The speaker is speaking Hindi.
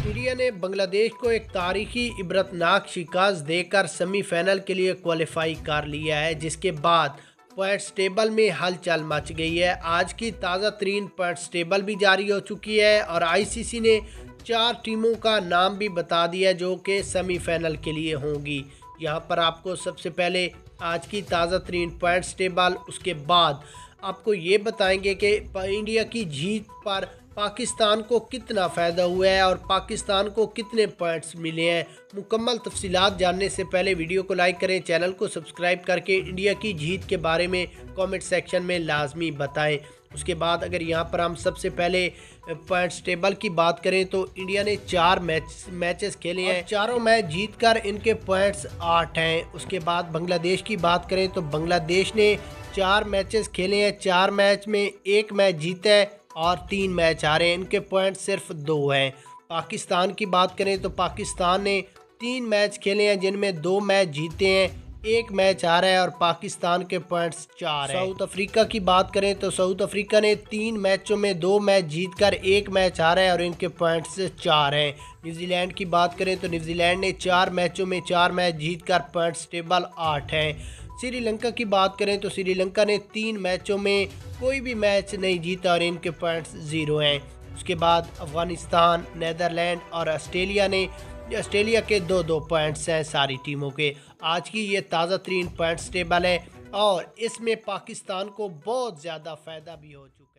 इंडिया ने बांग्लादेश को एक तारीखी इबरतनाक शिकस्त देकर सेमीफाइनल के लिए क्वालिफाई कर लिया है, जिसके बाद पॉइंट्स टेबल में हलचल मच गई है। आज की ताज़ा तरीन पॉइंट्स टेबल भी जारी हो चुकी है और आईसीसी ने 4 टीमों का नाम भी बता दिया जो कि सेमीफाइनल के लिए होंगी। यहाँ पर आपको सबसे पहले आज की ताज़ा तरीन पॉइंट्स टेबल, उसके बाद आपको ये बताएंगे कि इंडिया की जीत पर पाकिस्तान को कितना फ़ायदा हुआ है और पाकिस्तान को कितने पॉइंट्स मिले हैं। मुकम्मल तफसीलात जानने से पहले वीडियो को लाइक करें, चैनल को सब्सक्राइब करके इंडिया की जीत के बारे में कमेंट सेक्शन में लाजमी बताएं। उसके बाद अगर यहाँ पर हम सबसे पहले पॉइंट्स टेबल की बात करें तो इंडिया ने 4 मैचेस खेले हैं, चारों मैच जीतकर इनके पॉइंट्स 8 हैं। उसके बाद बांग्लादेश की बात करें तो बांग्लादेश ने 4 मैचेस खेले हैं, 4 मैच में 1 मैच जीता है और 3 मैच हारे हैं, इनके पॉइंट सिर्फ 2 हैं। पाकिस्तान की बात करें तो पाकिस्तान ने 3 मैच खेले हैं जिनमें 2 मैच जीते हैं, 1 मैच हारा है और पाकिस्तान के पॉइंट्स 4 हैं। साउथ अफ्रीका की बात करें तो साउथ अफ्रीका ने 3 मैचों में 2 मैच जीतकर 1 मैच हारा है और इनके पॉइंट्स 4 हैं। न्यूजीलैंड की बात करें तो न्यूजीलैंड ने 4 मैचों में 4 मैच जीतकर पॉइंट्स टेबल 8 हैं। श्रीलंका की बात करें तो श्रीलंका ने 3 मैचों में कोई भी मैच नहीं जीता और इनके पॉइंट्स 0 हैं। उसके बाद अफ़गानिस्तान, नीदरलैंड और ऑस्ट्रेलिया के 2-2 पॉइंट्स हैं सारी टीमों के। आज की ये ताज़ा तरीन पॉइंट्स टेबल है और इसमें पाकिस्तान को बहुत ज़्यादा फ़ायदा भी हो चुका है।